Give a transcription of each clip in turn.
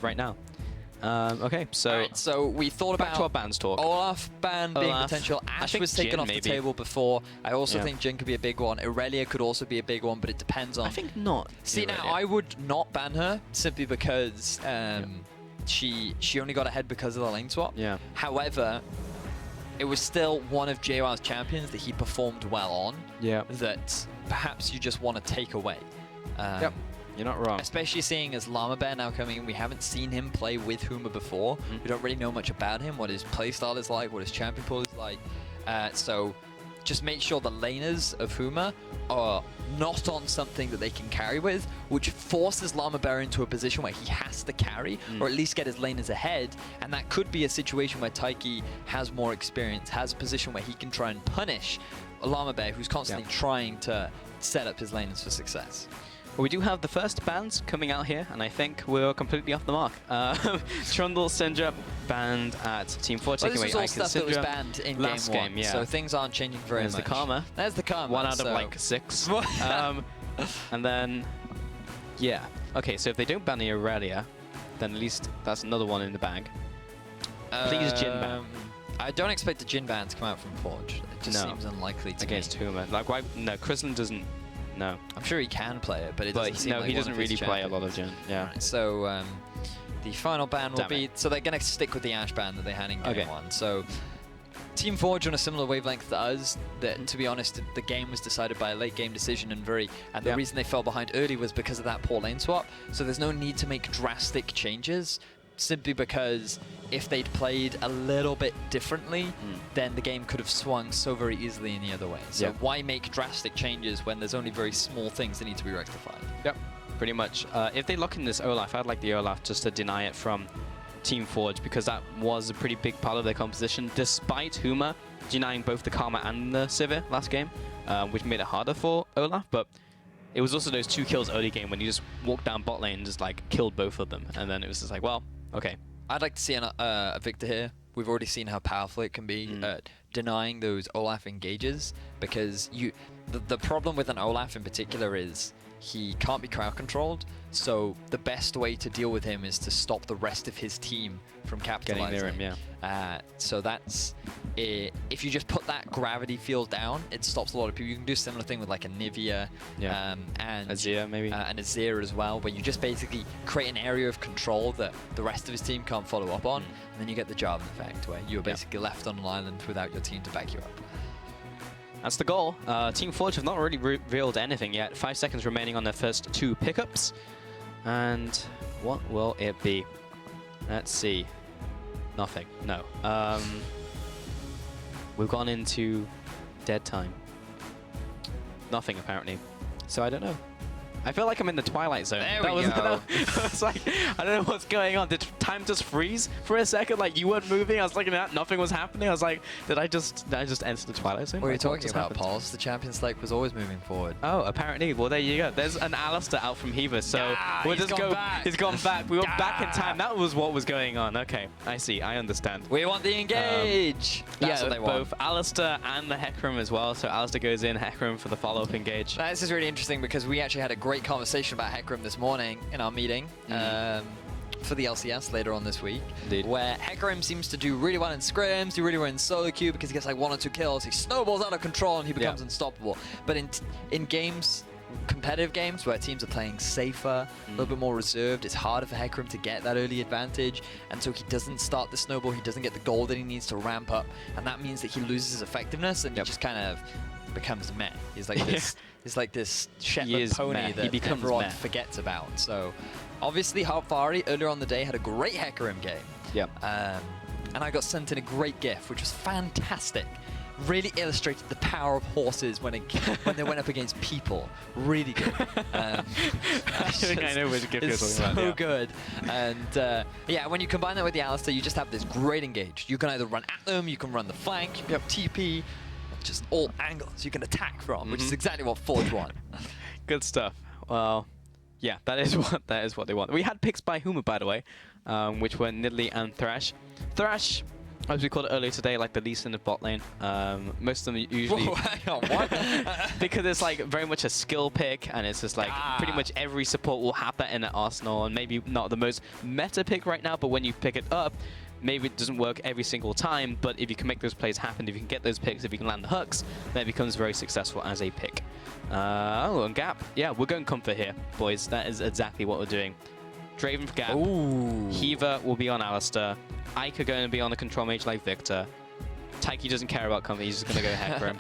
right now. Okay, so Alright, so we thought back about to our bans talk. Olaf ban being Olaf. potential. I Ash think was taken Jhin, off maybe. the table before. I also think Jhin could be a big one. Irelia could also be a big one, but it depends on. I think not. See, now I would not ban her simply because she only got ahead because of the lane swap. Yeah. However, it was still one of JWoww's champions that he performed well on. Yeah. That perhaps you just want to take away. Yep. You're not wrong. Especially seeing as Llama Bear now coming in, we haven't seen him play with Huma before. We don't really know much about him, what his playstyle is like, what his champion pool is like. So just make sure the laners of Huma are not on something that they can carry with, which forces Llama Bear into a position where he has to carry, or at least get his laners ahead. And that could be a situation where Taiki has more experience, has a position where he can try and punish Llama Bear, who's constantly trying to set up his laners for success. Well, we do have the first bans coming out here, and I think we're completely off the mark. Trundle Syndra banned at Team 4, taking away this was all Icon stuff that was Syndra. banned in Last game 1, yeah. so things aren't changing very much. There's the Karma. There's the Karma. 1 out of like 6. And then, yeah. Okay, so if they don't ban the Irelia, then at least that's another one in the bag. Please Jhin ban. I don't expect the Jhin ban to come out from Forge. It just seems unlikely to against Huma. Like, why? No, Chrislin doesn't. No. I'm sure he can play it, but it doesn't seem like he doesn't really play a lot of Jhin. Yeah. Right, so the final ban will be. So they're going to stick with the Ashe ban that they had in game 1. So Team Forge on a similar wavelength to us. That, to be honest, the game was decided by a late game decision, and the reason they fell behind early was because of that poor lane swap. So there's no need to make drastic changes, simply because if they'd played a little bit differently, then the game could have swung so very easily in the other way. So why make drastic changes when there's only very small things that need to be rectified? Yep, pretty much. If they lock in this Olaf, I'd like the Olaf just to deny it from Team Forge, because that was a pretty big part of their composition, despite Huma denying both the Karma and the Sivir last game, which made it harder for Olaf, but it was also those 2 kills early game when you just walked down bot lane and just like killed both of them, and then it was just like, well, okay. I'd like to see a Victor here. We've already seen how powerful it can be denying those Olaf engages, because the problem with an Olaf in particular is he can't be crowd controlled, so the best way to deal with him is to stop the rest of his team from capitalizing. Getting near him, so that's if you just put that gravity field down, it stops a lot of people. You can do a similar thing with like a Nivea and Azir maybe, and Azir as well, where you just basically create an area of control that the rest of his team can't follow up on, and then you get the Jarvan effect where you're basically left on an island without your team to back you up. That's the goal. Team Forge have not really revealed anything yet. 5 seconds remaining on their first 2 pickups. And what will it be? Let's see. Nothing. No. We've gone into dead time. Nothing, apparently. So I don't know. I feel like I'm in the Twilight Zone. There we go. It's like, I don't know what's going on. Did time just freeze for a second? Like, you weren't moving. I was looking at nothing was happening. I was like, did I just enter the Twilight Zone? What are you talking about, Pauls? The champion select was always moving forward. Oh, apparently. Well, there you go. There's an Alistair out from Heaver, so we'll just go. He's gone back. We were back in time. That was what was going on. Okay, I see. I understand. We want the engage. That's what they want. Both Alistair and the Hecarim as well. So Alistair goes in, Hecarim for the follow-up engage. This is really interesting because we actually had a great conversation about Hecarim this morning in our meeting for the LCS later on this week. Indeed. Where Hecarim seems to do really well in scrims, do really well in solo queue because he gets like 1 or 2 kills, he snowballs out of control and he becomes unstoppable. But in games, competitive games where teams are playing safer, a little bit more reserved, it's harder for Hecarim to get that early advantage, and so he doesn't start the snowball, he doesn't get the gold that he needs to ramp up, and that means that he loses his effectiveness and he just kind of becomes meh. He's like this. He's like this Shetland pony that everyone forgets about. So, obviously, Harpfari earlier on the day had a great Hecarim game. Yep. And I got sent in a great GIF, which was fantastic. Really illustrated the power of horses when they went up against people. Really good. I think I know which GIF you're talking about. So good. And yeah, when you combine that with the Alistair, you just have this great engage. You can either run at them, you can run the flank, you have TP. Just all angles you can attack from, which is exactly what Forge want. Good stuff. Well, yeah, that is what they want. We had picks by Huma, by the way, which were Nidalee and Thresh. Thresh as we called it earlier today, like the least in the bot lane. Most of them usually... Whoa, hang on, what? because it's like very much a skill pick, and it's just like pretty much every support will have that in their arsenal, and maybe not the most meta pick right now, but when you pick it up, maybe it doesn't work every single time, but if you can make those plays happen, if you can get those picks, if you can land the hooks, then it becomes very successful as a pick. Oh, and Gap. Yeah, we're going comfort here, boys. That is exactly what we're doing. Draven for Gap. Ooh. Heaver will be on Alistair. Ike are going to be on the control mage like Victor. Taiki doesn't care about comfort, he's just going to go Hecarim.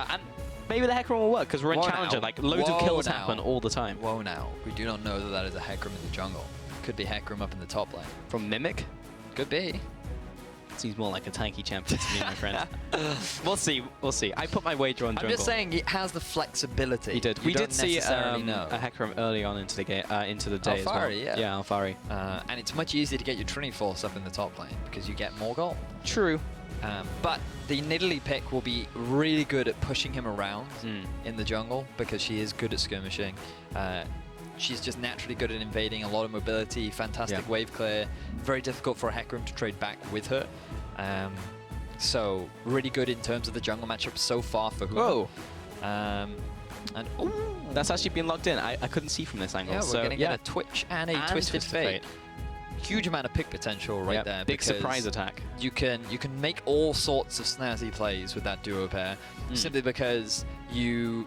And maybe the Hecarim will work, because we're in Whoa Challenger. now. Like, loads of Whoa kills now. happen all the time. Whoa now. We do not know that that is a Hecarim in the jungle. Could be Hecarim up in the top lane. From Mimic? Could be. Seems more like a tanky champion to me, my friend. We'll see. We'll see. I put my wager on jungle. I'm just saying it has the flexibility. He did. You We don't did see necessarily a know. Hecarim early on into the game, into the day as well. Alfari, yeah. Yeah, Alfari. And it's much easier to get your Trinity Force up in the top lane because you get more gold. True. But the Nidalee pick will be really good at pushing him around in the jungle because she is good at skirmishing. She's just naturally good at invading, a lot of mobility, fantastic wave clear. Very difficult for a Hecarim to trade back with her. So really good in terms of the jungle matchup so far for Huma. Whoa. And That's actually been locked in. I couldn't see from this angle. yeah, we're so, going to get a Twitch and a Twisted Fate. Huge amount of pick potential right there. Big because surprise attack. You can make all sorts of snazzy plays with that duo pair, simply because you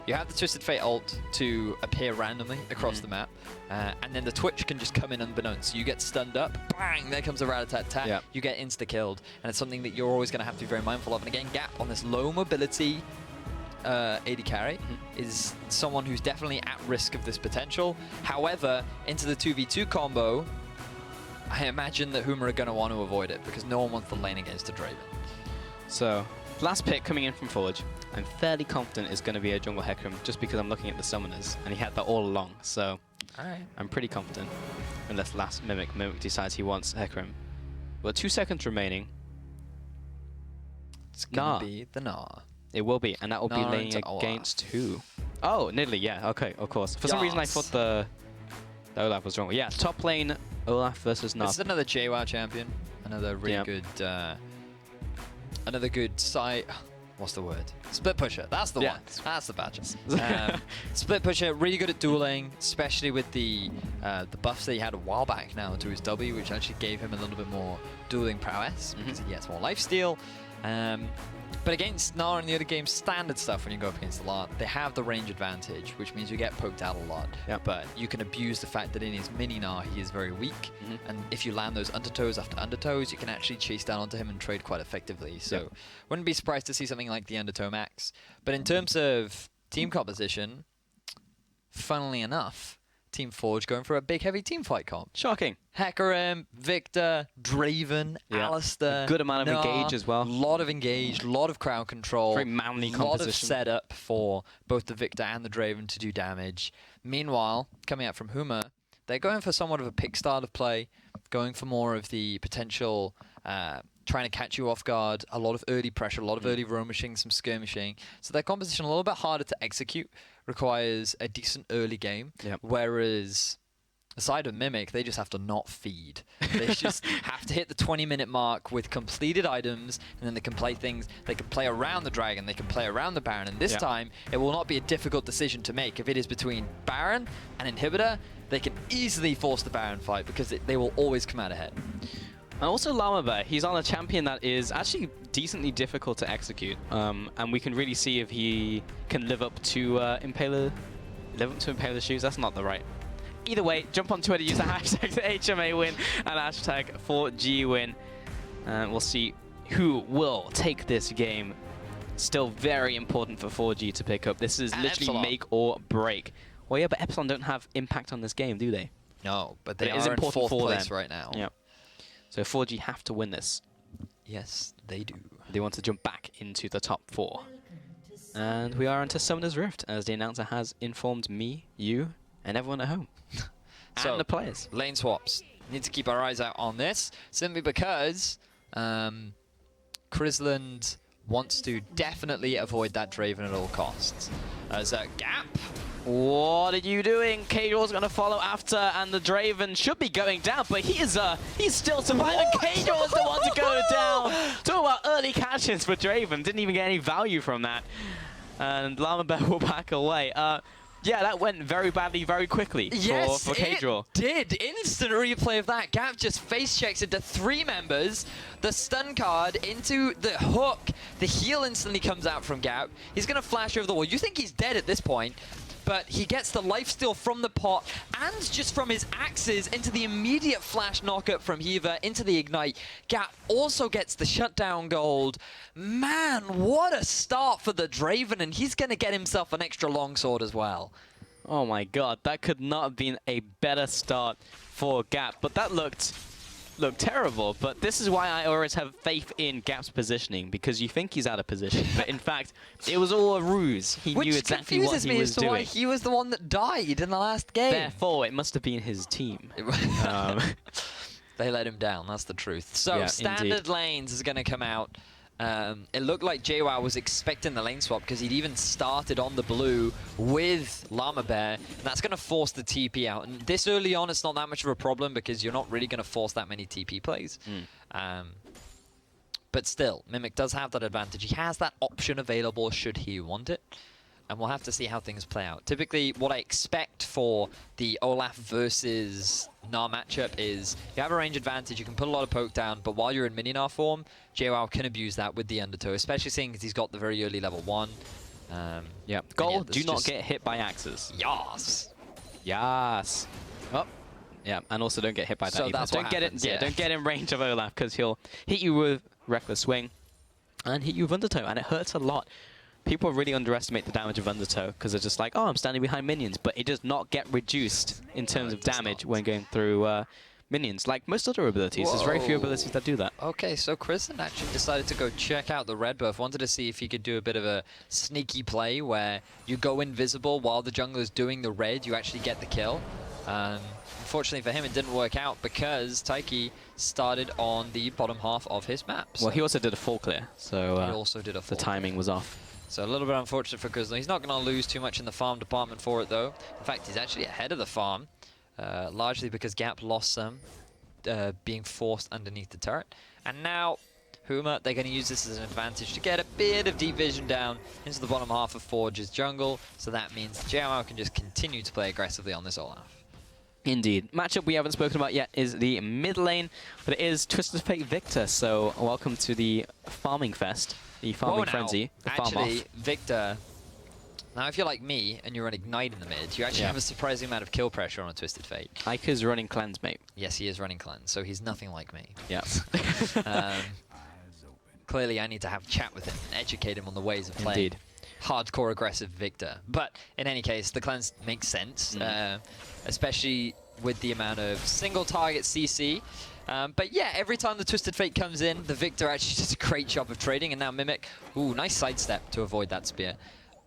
have the Twisted Fate ult to appear randomly across the map, and then the Twitch can just come in unbeknownst. You get stunned up, bang, there comes a rat-a-tat-tat, you get insta-killed, and it's something that you're always going to have to be very mindful of. And again, Gap on this low mobility AD carry is someone who's definitely at risk of this potential. However, into the 2v2 combo, I imagine that Huma are going to want to avoid it because no one wants the lane against a Draven. So, last pick coming in from Forge. I'm fairly confident it's going to be a jungle Hecarim just because I'm looking at the summoners, and he had that all along, so I'm pretty confident. Unless last Mimic decides he wants Hecarim. Well, 2 seconds remaining. It's going to be the Gnar. It will be, and that will be Gnar laying into Olaf. against who? Oh, Nidalee, yeah, okay, of course. For some reason I thought the Olaf was wrong. Yeah, top lane, Olaf versus Gnar. This is another JWoww champion. Another really good, another good side. What's the word? Split pusher. That's the one. That's the badge. Split pusher, really good at dueling, especially with the buffs that he had a while back now to his W, which actually gave him a little bit more dueling prowess because he gets more lifesteal. But against Gnar in the other game's standard stuff, when you go up against a lot, they have the range advantage, which means you get poked out a lot. But you can abuse the fact that in his mini Gnar, he is very weak. And if you land those undertows after undertows, you can actually chase down onto him and trade quite effectively. So wouldn't be surprised to see something like the undertow max. But in terms of team composition, funnily enough, Team Forge going for a big, heavy team fight comp. Shocking. Hecarim, Victor, Draven, Alistair. A good amount of engage as well. A lot of engage, a lot of crowd control. Very manly composition. A lot of setup for both the Victor and the Draven to do damage. Meanwhile, coming out from Huma, they're going for somewhat of a pick style of play, going for more of the potential trying to catch you off guard, a lot of early pressure, a lot of early roamishing, some skirmishing. So their composition a little bit harder to execute, requires a decent early game, whereas aside of Mimic, they just have to not feed. They just have to hit the 20-minute mark with completed items, and then they can play things. They can play around the Dragon, they can play around the Baron, and this time, it will not be a difficult decision to make. If it is between Baron and Inhibitor, they can easily force the Baron fight because they will always come out ahead. And also Llama Bear, he's on a champion that is actually decently difficult to execute, and we can really see if he can live up to Impaler's shoes. That's not the right. Either way, jump on Twitter, use the hashtag HMA win and hashtag 4G win, and we'll see who will take this game. Still very important for 4G to pick up. This is literally Epsilon. make or break. Well, yeah, but Epsilon don't have impact on this game, do they? No, but they it is are in important 4th for place them right now. Yep. So 4G have to win this. Yes, they do. They want to jump back into the top 4. And we are into Summoner's Rift, as the announcer has informed me, you, and everyone at home. So, and the players. Lane swaps. Need to keep our eyes out on this, simply because Crisland wants to definitely avoid that Draven at all costs. As a gap. What are you doing? Kajor's gonna follow after, and the Draven should be going down, but he's still surviving. Kajor is the one to go down. Talk about early catches for Draven. Didn't even get any value from that. And Llama Bear will back away. Yeah, that went very badly, very quickly for Kajor. It did. Instant replay of that. Gap just face checks into 3 members. The stun card into the hook. The heal instantly comes out from Gap. He's going to flash over the wall. You think he's dead at this point, but he gets the lifesteal from the pot and just from his axes into the immediate flash knockup from Hiva into the ignite. Gap also gets the shutdown gold. Man, what a start for the Draven, and he's going to get himself an extra longsword as well. Oh my god, that could not have been a better start for Gap, but that looked terrible. But this is why I always have faith in Gap's positioning, because you think he's out of position, but in fact, it was all a ruse. He knew exactly what he was doing. Why he was the one that died in the last game. Therefore, it must have been his team. They let him down, that's the truth. So, yeah, standard indeed. lanes is going to come out. It looked like JWoww was expecting the lane swap because he'd even started on the blue with Llama Bear, and that's going to force the TP out. And this early on, it's not that much of a problem because you're not really going to force that many TP plays. But still, Mimic does have that advantage. He has that option available should he want it. And we'll have to see how things play out. Typically, what I expect for the Olaf versus Gnar matchup is you have a range advantage, you can put a lot of poke down, but while you're in mini Gnar form, JWoww can abuse that with the undertow, especially seeing as he's got the very early level 1. Yeah, goal, do not get hit by axes. Yas! Yes. Oh, yeah, and also don't get hit by that either. That's don't get happens, it. Yeah, don't get in range of Olaf because he'll hit you with Reckless Swing and hit you with undertow, and it hurts a lot. People really underestimate the damage of undertow because they're just like, oh, I'm standing behind minions, but it does not get reduced in terms of damage when going through minions, like most other abilities. There's very few abilities that do that. Okay, so Kristen actually decided to go check out the red buff. Wanted to see if he could do a bit of a sneaky play where you go invisible while the jungler's doing the red, you actually get the kill. Unfortunately for him, it didn't work out because Taiki started on the bottom half of his map. So well, he also did a full clear, so he also did a full the timing was off. So a little bit unfortunate for Grizzly. He's not going to lose too much in the farm department for it, though. In fact, he's actually ahead of the farm, largely because Gap lost some, being forced underneath the turret. And now, Huma, they're going to use this as an advantage to get a bit of deep vision down into the bottom half of Forge's jungle. So that means JWoww can just continue to play aggressively on this Olaf. Indeed. Matchup we haven't spoken about yet is the mid lane, but it is Twisted Fate Victor. So welcome to the farming fest. The farming frenzy. The farm actually, off. Victor, now if you're like me and you're on Ignite in the mid, you actually have a surprising amount of kill pressure on a Twisted Fate. Ika's running cleanse, mate. Yes, he is running cleanse, so he's nothing like me. Yeah. Clearly, I need to have a chat with him and educate him on the ways of playing Indeed. hardcore aggressive Victor. But in any case, the cleanse makes sense, especially with the amount of single target CC. But yeah, every time the Twisted Fate comes in, the Victor actually does a great job of trading, and now Mimic, ooh, nice sidestep to avoid that spear.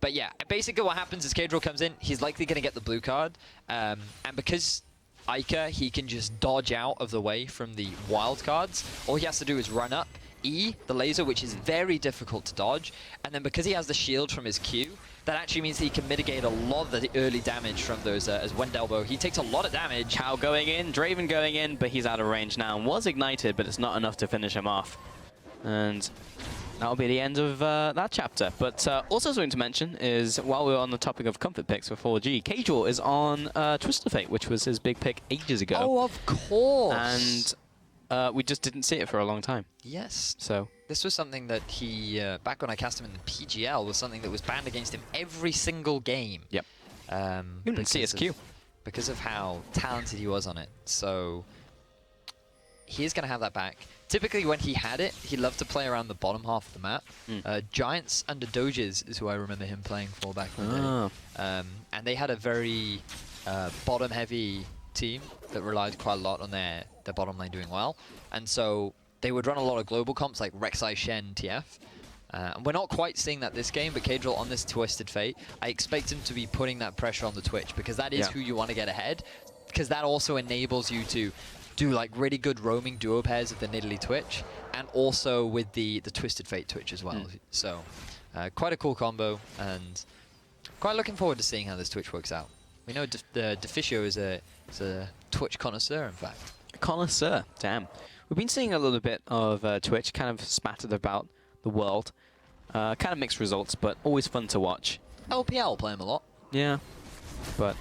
But yeah, basically what happens is Kadril comes in, he's likely going to get the blue card, and because Ica, he can just dodge out of the way from the wild cards, all he has to do is run up, E, the laser, which is very difficult to dodge, and then because he has the shield from his Q, that actually means he can mitigate a lot of the early damage from those, as Wendelbo. He takes a lot of damage. Cow going in, Draven going in, but he's out of range now and was ignited, but it's not enough to finish him off. And that'll be the end of that chapter. But also something to mention is, while we're on the topic of comfort picks for 4G, Kajor is on Twisted Fate, which was his big pick ages ago. Oh, of course! And we just didn't see it for a long time. Yes. So this was something that he, back when I cast him in the PGL, was something that was banned against him every single game. Yep. Even CSQ. Because of how talented he was on it. So he is going to have that back. Typically when he had it, he loved to play around the bottom half of the map. Giants under Doges is who I remember him playing for back in the day. And they had a very bottom-heavy team that relied quite a lot on their bottom lane doing well. And so they would run a lot of global comps like Rek'Sai, Shen, TF. And we're not quite seeing that this game, but Kadril on this Twisted Fate, I expect him to be putting that pressure on the Twitch because that is who you want to get ahead, because that also enables you to do like really good roaming duo pairs of the Nidalee Twitch, and also with the Twisted Fate Twitch as well. So quite a cool combo, and quite looking forward to seeing how this Twitch works out. We know the Deficio is a Twitch connoisseur, in fact. Connoisseur, damn. We've been seeing a little bit of Twitch kind of spattered about the world. Kind of mixed results, but always fun to watch. LPL play him a lot. Yeah, but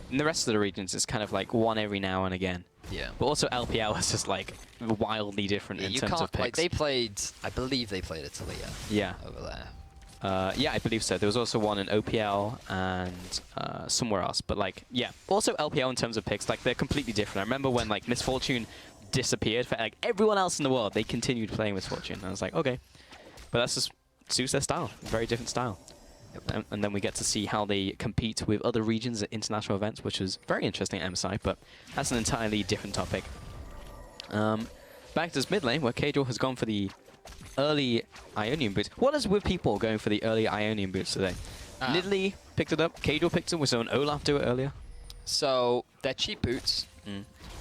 in the rest of the regions, it's kind of like one every now and again. Yeah. But also LPL is just like wildly different in terms of picks. Like they played, I believe they played Italia. Yeah. Over there. Yeah, I believe so. There was also one in OPL and somewhere else. But like, yeah. Also LPL in terms of picks, like they're completely different. I remember when like Misfortune disappeared for like everyone else in the world, they continued playing Misfortune. And I was like, okay. But that's just suits their style. Very different style. Yep. And then we get to see how they compete with other regions at international events, which was very interesting at MSI, but that's an entirely different topic. Back to this mid lane, where Kajor has gone for the early Ionian boots. What is with people going for the early Ionian boots today? Nidalee picked it up, Kajor picked it, we saw an Olaf do it earlier. So, they're cheap boots.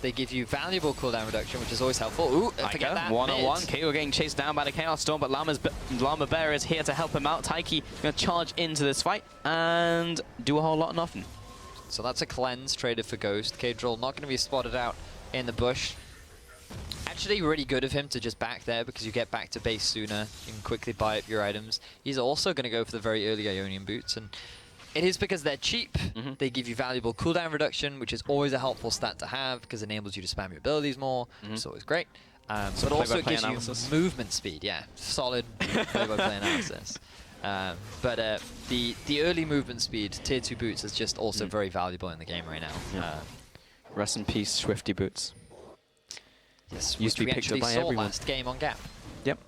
They give you valuable cooldown reduction, which is always helpful. Ooh, forget that. One-on-one. Kajor getting chased down by the Chaos Storm, but Llama Bear is here to help him out. Taiki going to charge into this fight and do a whole lot of nothing. So that's a cleanse traded for Ghost. Kajor not going to be spotted out in the bush. Actually, really good of him to just back there because you get back to base sooner. You can quickly buy up your items. He's also going to go for the very early Ionian boots, and it is because they're cheap. They give you valuable cooldown reduction, which is always a helpful stat to have because it enables you to spam your abilities more. It's always great. But also it gives you movement speed. Yeah, solid play-by-play analysis. But the early movement speed, tier 2 boots, is just also very valuable in the game right now. Yeah. Rest in peace, Swifty boots. Yes, used to be picked up by everyone. Last game on Gap. Yep.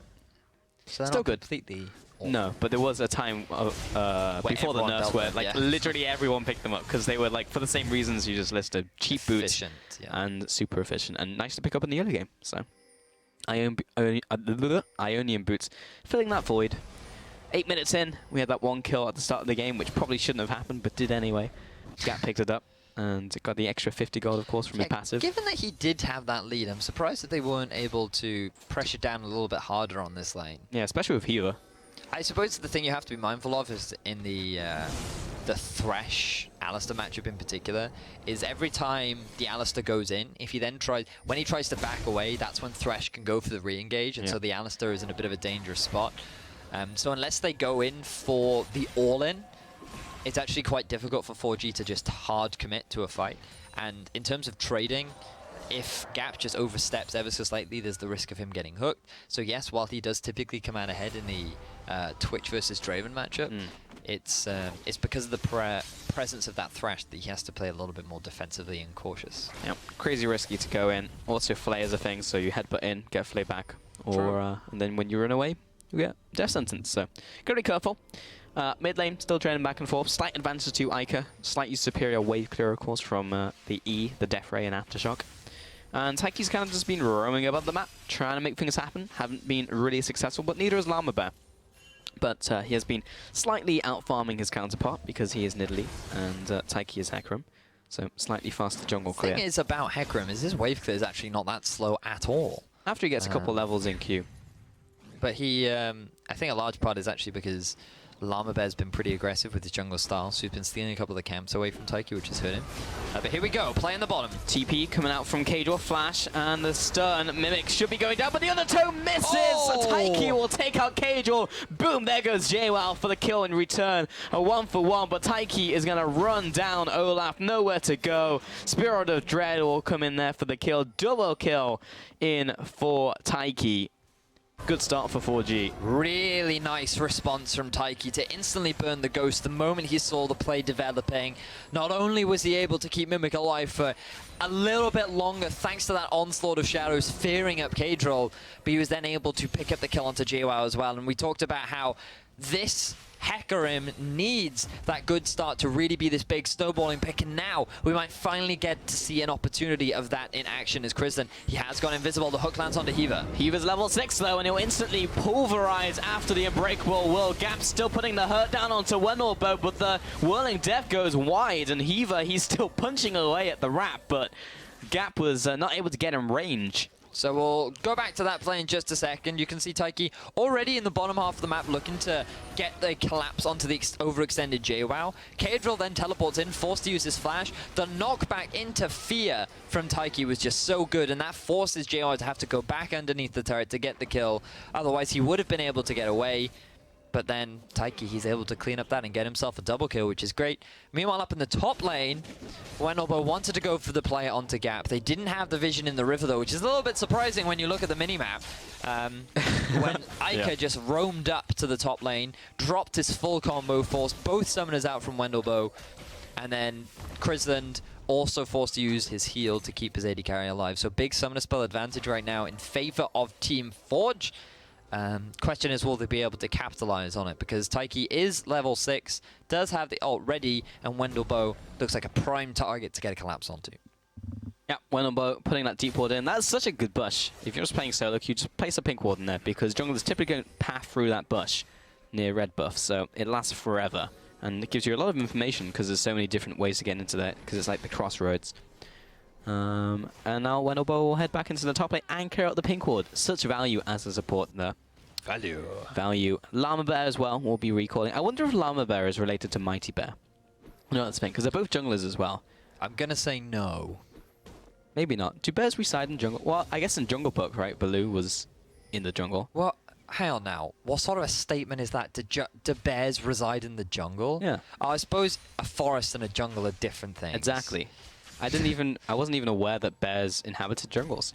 So still good. Completely. No, but there was a time before the nerfs where like literally everyone picked them up because they were like for the same reasons you just listed: cheap boots and super efficient, and nice to pick up in the early game. So, Ionian boots filling that void. 8 minutes in, we had that one kill at the start of the game, which probably shouldn't have happened, but did anyway. Gap picked it up and got the extra 50 gold, of course, from his passive. Given that he did have that lead, I'm surprised that they weren't able to pressure down a little bit harder on this lane. Yeah, especially with Healer. I suppose the thing you have to be mindful of is in the Thresh Alistar matchup in particular, is every time the Alistar goes in, if he then when he tries to back away, that's when Thresh can go for the re-engage, and so the Alistar is in a bit of a dangerous spot. So unless they go in for the all-in, it's actually quite difficult for 4G to just hard commit to a fight. And in terms of trading, if Gap just oversteps ever so slightly, there's the risk of him getting hooked. So yes, while he does typically come out ahead in the Twitch versus Draven matchup, it's because of the presence of that Thresh that he has to play a little bit more defensively and cautious. Yep, crazy risky to go in. Also, flay is a thing, so you headbutt in, get flay back, or and then when you run away, you get death sentence. So gotta be careful. Mid lane still training back and forth. Slight advantage to Ica. Slightly superior wave clear, of course, from the E, the Death Ray, and Aftershock. And Taiki's kind of just been roaming about the map, trying to make things happen. Haven't been really successful, but neither is Llama Bear. But he has been slightly out-farming his counterpart because he is Nidalee and Taiki is Hecarim. So slightly faster jungle clear. The thing is about Hecarim is his wave clear is actually not that slow at all. After he gets a couple levels in queue. But he, I think a large part is actually because Llama Bear's been pretty aggressive with his jungle style, so he's been stealing a couple of the camps away from Taiki, which has hurt him. But here we go, playing the bottom. TP coming out from Kajor, flash, and the stun Mimic should be going down, but the other toe misses! Oh! Taiki will take out Kajor. Boom, there goes JWoww for the kill in return. A 1-for-1, but Taiki is going to run down Olaf, nowhere to go. Spirit of Dread will come in there for the kill. Double kill in for Taiki. Good start for 4G. Really nice response from Taiki to instantly burn the Ghost the moment he saw the play developing. Not only was he able to keep Mimic alive for a little bit longer thanks to that onslaught of shadows fearing up Kajor, but he was then able to pick up the kill onto JWoww as well. And we talked about how this Hecarim needs that good start to really be this big snowballing pick, and now we might finally get to see an opportunity of that in action as Kristen. He has gone invisible, the hook lands onto Hiva. Hiva's level 6 though, and he'll instantly pulverize after the Unbreakable Whirl. Gap still putting the hurt down onto Wendelbo, but the Whirling Death goes wide, and Hiva, he's still punching away at the wrap, but Gap was not able to get in range. So we'll go back to that play in just a second. You can see Taiki already in the bottom half of the map looking to get the collapse onto the overextended JWoww. Kadrill then teleports in, forced to use his flash. The knockback into fear from Taiki was just so good, and that forces JWoww to have to go back underneath the turret to get the kill. Otherwise, he would have been able to get away. But then Taiki, he's able to clean up that and get himself a double kill, which is great. Meanwhile, up in the top lane, Wendelbo wanted to go for the play onto Gap. They didn't have the vision in the river, though, which is a little bit surprising when you look at the minimap. When Ica just roamed up to the top lane, dropped his full combo, forced both summoners out from Wendelbo, and then Chrisland also forced to use his heal to keep his AD carry alive. So big summoner spell advantage right now in favor of Team Forge. Question is, will they be able to capitalize on it? Because Taiki is level 6, does have the ult ready, and Wendelbo looks like a prime target to get a collapse onto. Yeah, Wendelbo putting that deep ward in. That's such a good bush. If you're just playing solo queue, just place a pink ward in there, because junglers typically don't path through that bush near red buff, so it lasts forever. And it gives you a lot of information, because there's so many different ways to get into that, because it's like the crossroads. And now Wendelbo will head back into the top lane and clear out the pink ward. Such value as a support there. Value. Llama Bear as well will be recalling. I wonder if Llama Bear is related to Mighty Bear. No, that's fine, because they're both junglers as well. I'm going to say no. Maybe not. Do bears reside in jungle? Well, I guess in Jungle Book, right? Baloo was in the jungle. Well, hang on now. What sort of a statement is that? Do bears reside in the jungle? Yeah. Oh, I suppose a forest and a jungle are different things. Exactly. I wasn't even aware that bears inhabited jungles.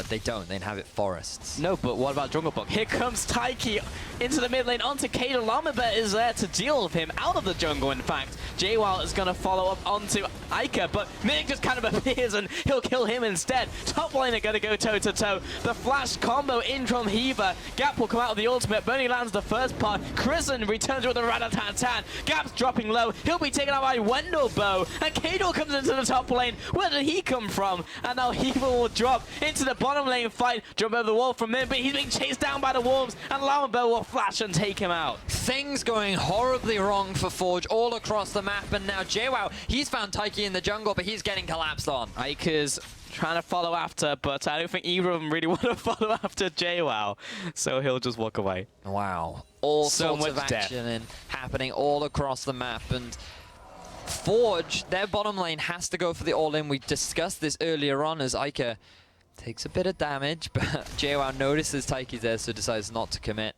They don't. They inhabit forests. No, but what about Jungle Book? Here comes Taiki into the mid lane onto Kato. Llama Bear is there to deal with him out of the jungle, in fact. JWoww is going to follow up onto Ica, but Mick just kind of appears and he'll kill him instead. Top lane are going to go toe-to-toe. The flash combo in from Heaver. Gap will come out with the ultimate. Bernie lands the first part. Chrisen returns with a rat-a-tat-tan. Gap's dropping low. He'll be taken out by Wendelbo. And Kato comes into the top lane. Where did he come from? And now Heaver will drop into the bottom lane fight. Jump over the wall from him, but he's being chased down by the wolves. And Llama Bear will flash and take him out. Things going horribly wrong for Forge all across the map, and now JWoww, he's found Taiki in the jungle, but he's getting collapsed on. Ike's trying to follow after, but I don't think either of them really want to follow after JWoww, so he'll just walk away. Wow. All sorts of action and happening all across the map, and Forge, their bottom lane has to go for the all-in. We discussed this earlier on as Ica takes a bit of damage, but JWoww notices Taiki's there, so decides not to commit.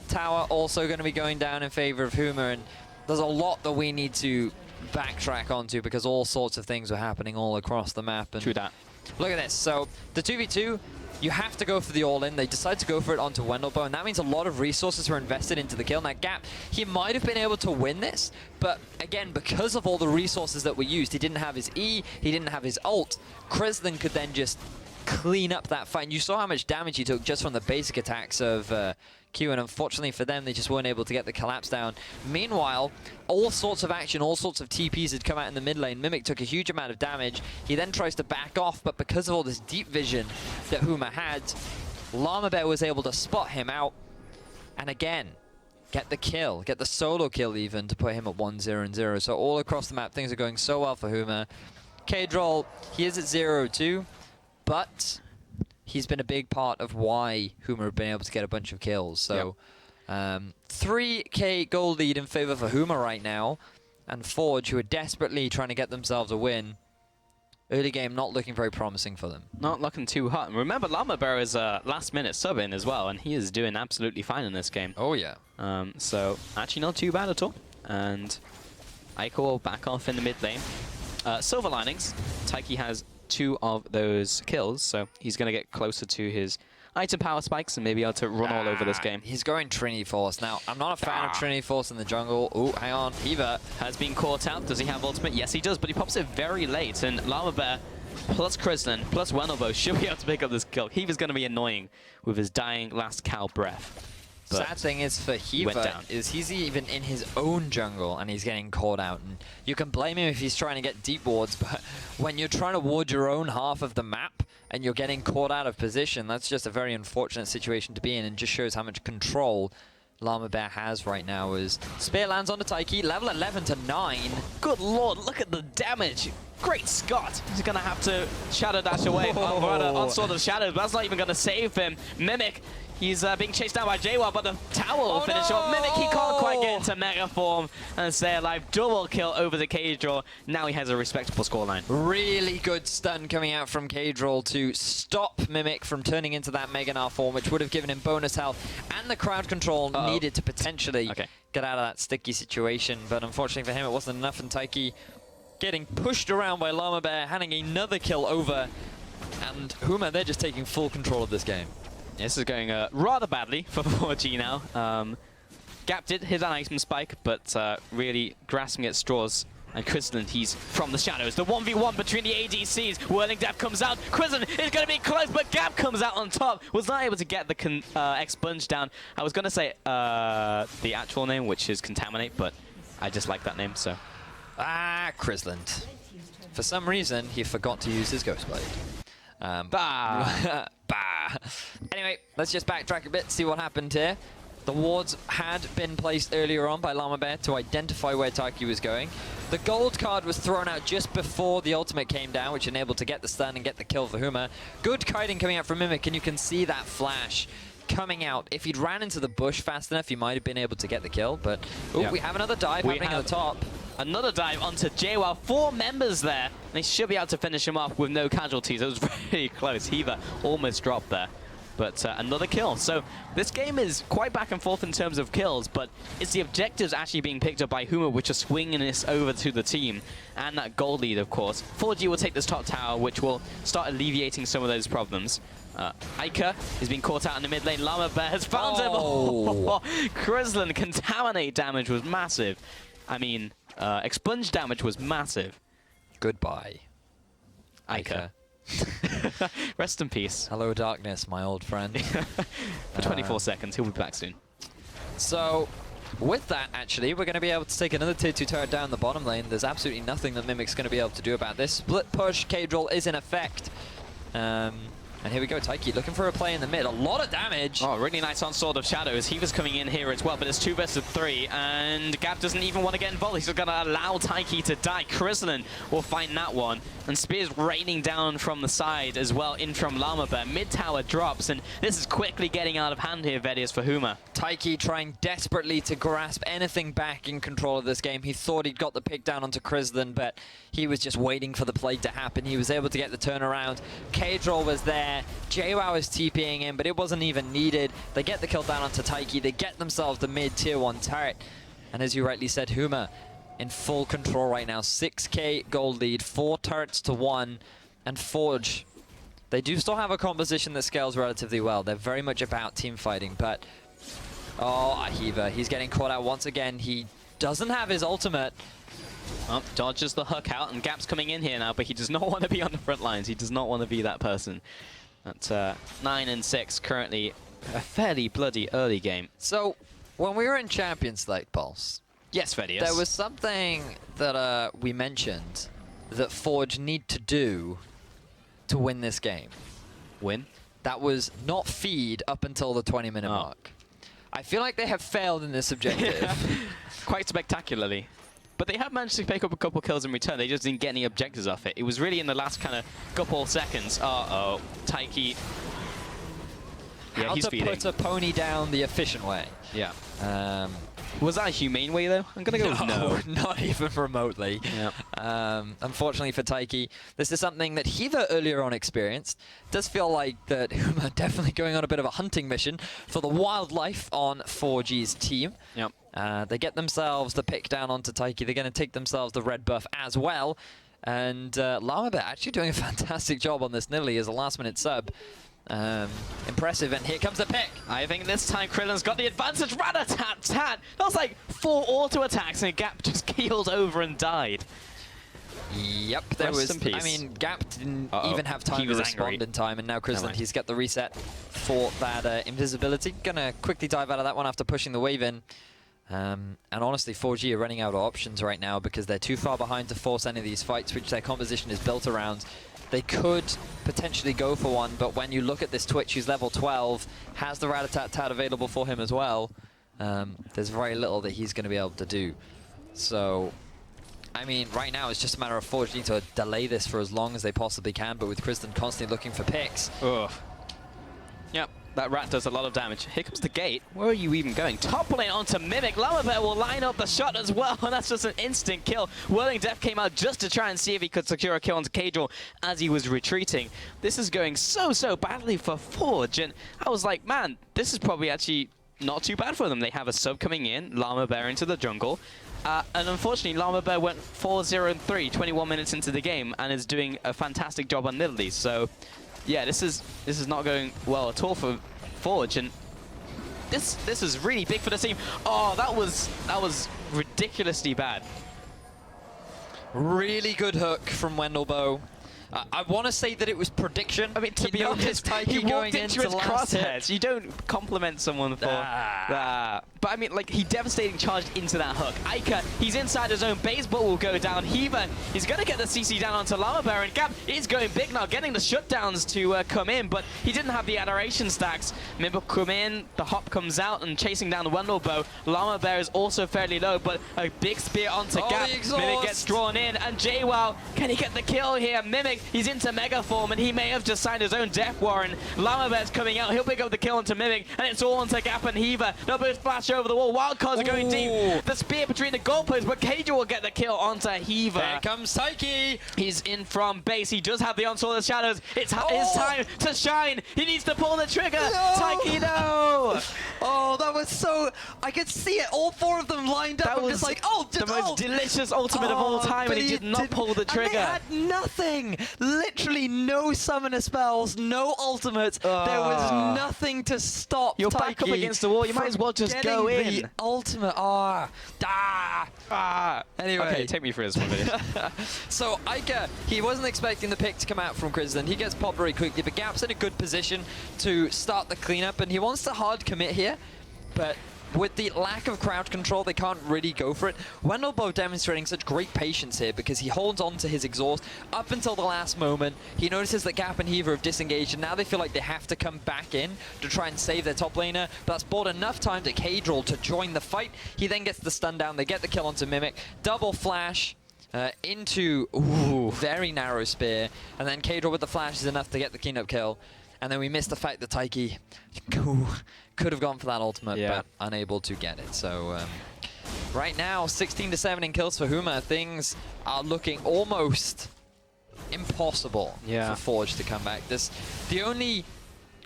Tower also going to be going down in favor of Huma, and there's a lot that we need to backtrack onto because all sorts of things were happening all across the map. And true that. Look at this. So the 2v2, you have to go for the all-in. They decide to go for it onto Wendelbo, and that means a lot of resources were invested into the kill. Now, Gap, he might have been able to win this, but again, because of all the resources that were used, he didn't have his E, he didn't have his ult. Chrisland could then just clean up that fight. And you saw how much damage he took just from the basic attacks of Q, and unfortunately for them, they just weren't able to get the collapse down. Meanwhile, all sorts of action, all sorts of TPs had come out in the mid lane. Mimic took a huge amount of damage. He then tries to back off, but because of all this deep vision that Huma had, Llama Bear was able to spot him out, and again, get the kill, get the solo kill even, to put him at 1-0-0. So all across the map, things are going so well for Huma. Kadrill, he is at 0-2, but he's been a big part of why Huma have been able to get a bunch of kills. So 3k goal lead in favor for Huma right now. And Forge, who are desperately trying to get themselves a win. Early game not looking very promising for them. Not looking too hot. And remember, Llama Bear is a last-minute sub-in as well, and he is doing absolutely fine in this game. Oh, yeah. So actually not too bad at all. And Ico will back off in the mid lane. Silver linings. Taiki has 2 of those kills, so he's going to get closer to his item power spikes and maybe able to run all over this game. He's going Trinity Force. Now, I'm not a fan of Trinity Force in the jungle. Oh, hang on. Eva has been caught out. Does he have ultimate? Yes, he does, but he pops it very late, and Llama Bear plus Chrisland plus Wendelbo should be able to pick up this kill. Heaver's going to be annoying with his dying last cow breath. Sad thing is for Heaver is he's even in his own jungle and he's getting caught out. And you can blame him if he's trying to get deep wards, but when you're trying to ward your own half of the map and you're getting caught out of position, that's just a very unfortunate situation to be in, and just shows how much control Llama Bear has right now is Spear lands on the Taiki, level 11 to 9. Good lord, look at the damage. Great Scott. He's going to have to Shadow Dash away. On Sword of Shadows, but that's not even going to save him. Mimic, he's being chased down by JWoww, but the tower will finish off. Mimic, he can't quite get into Mega Form and stay alive. Double kill over the K-Draw. Now he has a respectable scoreline. Really good stun coming out from K-Draw to stop Mimic from turning into that Mega Gnar form, which would have given him bonus health and the crowd control needed to potentially get out of that sticky situation. But unfortunately for him, it wasn't enough, and Taiki getting pushed around by Llama Bear, handing another kill over. And Huma, they're just taking full control of this game. This is going rather badly for 4G now. Gap did hit an Iceman Spike, but really grasping at straws. And Crislin, he's from the shadows. The 1v1 between the ADCs. Whirling Death comes out. Crislin is going to be close, but Gap comes out on top. Was not able to get the Expunge down. I was going to say the actual name, which is Contaminate, but I just like that name, so. Crislin. For some reason, he forgot to use his Ghost Blade. Bah! Bah! Anyway, let's just backtrack a bit, see what happened here. The wards had been placed earlier on by Llama Bear to identify where Taiki was going. The gold card was thrown out just before the ultimate came down, which enabled to get the stun and get the kill for Huma. Good kiting coming out from Mimic, and you can see that flash coming out. If he'd ran into the bush fast enough, he might have been able to get the kill, but we have another dive happening at the top. Another dive onto JWoww. 4 members there. And they should be able to finish him off with no casualties. It was very close. Heaver almost dropped there. But another kill. So this game is quite back and forth in terms of kills, but it's the objectives actually being picked up by Huma, which are swinging this over to the team. And that gold lead, of course. 4G will take this top tower, which will start alleviating some of those problems. Ica is being caught out in the mid lane. Llama Bear has found him. Crislin, Contaminate damage was massive. I mean, Expunge damage was massive. Goodbye, Ica. Rest in peace. Hello, darkness, my old friend. For 24 seconds. He'll be back soon. So, with that, actually, we're going to be able to take another tier 2 turret down the bottom lane. There's absolutely nothing that Mimic's going to be able to do about this. Split push, K-Draw is in effect. And here we go, Taiki looking for a play in the mid. A lot of damage. Oh, really nice on Sword of Shadows. He was coming in here as well, but it's 2 versus 3, and Gap doesn't even want to get involved. He's just going to allow Taiki to die. Crislin will find that one, and Spear's raining down from the side as well, in from Llama Bear. Mid-tower drops, and this is quickly getting out of hand here, Vedius, for Huma. Taiki trying desperately to grasp anything back in control of this game. He thought he'd got the pick down onto Crislin, but he was just waiting for the play to happen. He was able to get the turnaround. K-Draw was there. JWoww is TPing in, but it wasn't even needed. They get the kill down onto Taiki. They get themselves the mid tier 1 turret. And as you rightly said, Huma in full control right now. 6k gold lead, 4 turrets to 1. And Forge, they do still have a composition that scales relatively well. They're very much about team fighting, but Ahiva, he's getting caught out once again. He doesn't have his ultimate. Dodges the hook out, and Gap's coming in here now, but he does not want to be on the front lines. He does not want to be that person. At 9 and 6, currently a fairly bloody early game. So, when we were in Champions League, Pulse, yes, Vedius, there was something that we mentioned that Forge need to do to win this game. Win? That was not feed up until the 20-minute mark. I feel like they have failed in this objective. Quite spectacularly. But they have managed to pick up a couple kills in return. They just didn't get any objectives off it. It was really in the last kind of couple seconds. Taiki. Yeah, How he's to feeding. put a pony down the efficient way. Yeah. Was that a humane way, though? I'm going to go with no. Not even remotely. Yeah. Unfortunately for Taiki, this is something that Hiva earlier on experienced. Does feel like that Huma definitely going on a bit of a hunting mission for the wildlife on 4G's team. Yep. They get themselves the pick down onto Taiki. They're going to take themselves the red buff as well. And Llama Bear actually doing a fantastic job on this Nidalee as a last-minute sub. Impressive, and here comes the pick. I think this time Krillin's got the advantage. Rat-a-tat-tat! That was like 4 auto attacks, and Gap just keeled over and died. Yep, there Rest was. in peace. I mean, Gap didn't even have time to respond in time, and now Crislin, he's got the reset for that invisibility. Gonna quickly dive out of that one after pushing the wave in. And honestly, 4G are running out of options right now because they're too far behind to force any of these fights, which their composition is built around. They could potentially go for one, but when you look at this Twitch, who's level 12, has the Rat-a-tat-tat available for him as well. there's very little that he's going to be able to do. So, I mean, right now it's just a matter of Forge need to delay this for as long as they possibly can, but with Kristen constantly looking for picks. Ugh. Yep, that rat does a lot of damage. Here comes the gate. Where are you even going? Top lane onto Mimic. Llama will line up the shot as well, and that's just an instant kill. Whirling Death came out just to try and see if he could secure a kill onto Cadril as he was retreating. This is going so badly for Forge, and I was like, man, this is probably actually not too bad for them. They have a sub coming in, Llama Bear into the jungle. And unfortunately, Llama Bear went 4-0-3, 21 minutes into the game, and is doing a fantastic job on Nidalee. So, yeah, this is not going well at all for Forge, and this is really big for the team. Oh, that was ridiculously bad. Really good hook from Wendelboe. I want to say that it was prediction. I mean, to be honest, he walked into his crosshairs. You don't compliment someone for that. But I mean, like, he devastating charged into that hook. Ica, he's inside his own base, but will go down. Heaver, he's going to get the CC down onto Llama Bear, and Gap is going big now, getting the shutdowns to come in, but he didn't have the adoration stacks. Mimble come in, the hop comes out, and chasing down the Wendelboe. Llama Bear is also fairly low, but a big spear onto Gap. Mimic gets drawn in, and JWoww, can he get the kill here? Mimic, he's into Mega Form, and he may have just signed his own Death Warrant. Llama Bear's coming out, he'll pick up the kill onto Mimic, and it's all onto Gap and Heaver. They'll both flash over the wall. Wildcards are going deep. The spear between the goalposts, but Cadril will get the kill onto Heaver. Here comes Taiki. He's in from base. He does have the Onslaught of Shadows. It's his time to shine. He needs to pull the trigger. No. Taiki, no! Oh, that was so... I could see it. All four of them lined up. That was just like, oh, the most delicious ultimate of all time, and he did not pull the trigger. And they had nothing. Literally no summoner spells, no ultimates. There was nothing to stop You're back up against the wall. You might as well just go in. Ultimate. Anyway. Okay, take me through this one video. So Ica, he wasn't expecting the pick to come out from Kristen. He gets popped very quickly, but Gap's in a good position to start the cleanup, and he wants to hard commit here, but with the lack of crowd control, they can't really go for it. Wendelboe demonstrating such great patience here because he holds on to his exhaust up until the last moment. He notices that Gap and Heaver have disengaged, and now they feel like they have to come back in to try and save their top laner. But that's bought enough time to Cadril to join the fight. He then gets the stun down. They get the kill onto Mimic. Double flash into very narrow spear. And then Cadril with the flash is enough to get the cleanup kill. And then we missed the fact that Taiki could have gone for that ultimate, but unable to get it. So right now, 16-7 in kills for Huma. Things are looking almost impossible for Forge to come back. The only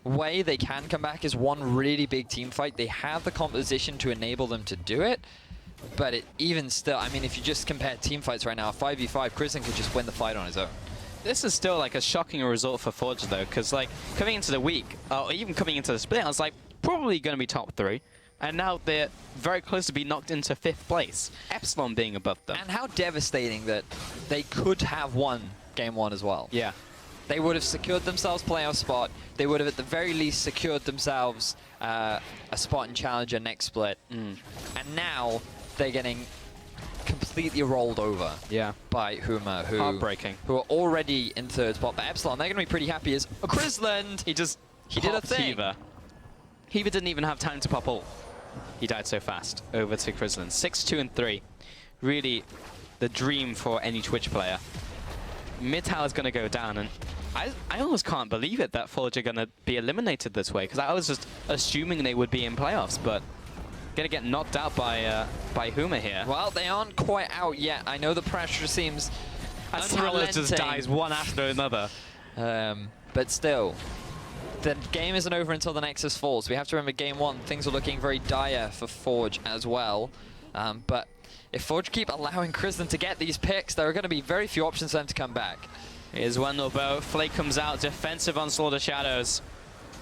way they can come back is one really big team fight. They have the composition to enable them to do it. But even still, I mean, if you just compare team fights right now, 5v5, Kristen could just win the fight on his own. This is still like a shocking result for Forge though, because like coming into the week, or even coming into the split, I was like probably going to be top 3, and now they're very close to be knocked into 5th place. Epsilon being above them. And how devastating that they could have won Game 1 as well. Yeah. They would have secured themselves playoff spot. They would have at the very least secured themselves a spot in Challenger next split. And now they're getting completely rolled over by Huma, who are already in 3rd spot. But Epsilon, they're going to be pretty happy as Chrisland. He did a thing. Heaver didn't even have time to pop ult. He died so fast. Over to Chrisland. 6-2-3. Really the dream for any Twitch player. Mid tower is going to go down, and I almost can't believe it that Forge are going to be eliminated this way, because I was just assuming they would be in playoffs, but gonna get knocked out by Huma here. Well, they aren't quite out yet. I know the pressure seems Talon just dies one after another. But still, the game isn't over until the Nexus falls. We have to remember Game 1, things are looking very dire for Forge as well. But if Forge keep allowing Kristen to get these picks, there are going to be very few options for them to come back. Here's Wendelboe. Flake comes out, defensive Onslaught of Shadows.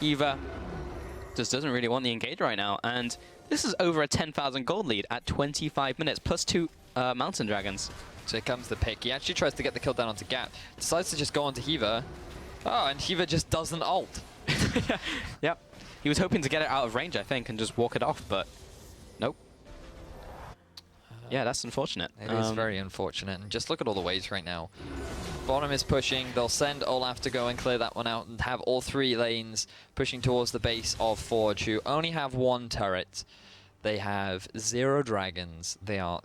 Eva just doesn't really want the engage right now, and this is over a 10,000 gold lead at 25 minutes, plus 2 Mountain Dragons. So here comes the pick. He actually tries to get the kill down onto Gap. Decides to just go onto Heaver. Oh, and Heaver just doesn't ult. Yep. He was hoping to get it out of range, I think, and just walk it off, but nope. Yeah, that's unfortunate. It is very unfortunate. And just look at all the waves right now. Bottom is pushing. They'll send Olaf to go and clear that one out and have all 3 lanes pushing towards the base of Forge, who only have 1 turret. They have 0 dragons. They are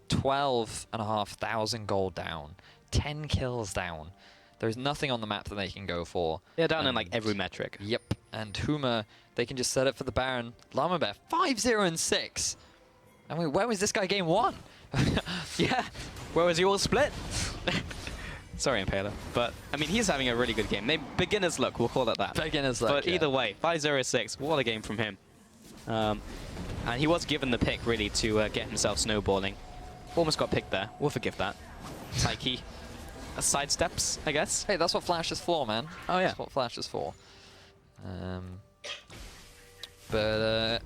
12,500 gold down, 10 kills down. There's nothing on the map that they can go for. They're down in like every metric. Yep. And Huma, they can just set up for the Baron. Llama Bear, 5-0-6. I mean, where was this guy game 1? Yeah. Where was he all split? Sorry, Impaler. But, I mean, he's having a really good game. Maybe beginner's luck, we'll call it that. Beginner's luck, But yeah. either way, 5-0-6, what a game from him. And he was given the pick, really, to get himself snowballing. Almost got picked there. We'll forgive that. Taiki. Sidesteps, I guess. Hey, that's what Flash is for, man. Oh, yeah. That's what Flash is for. But,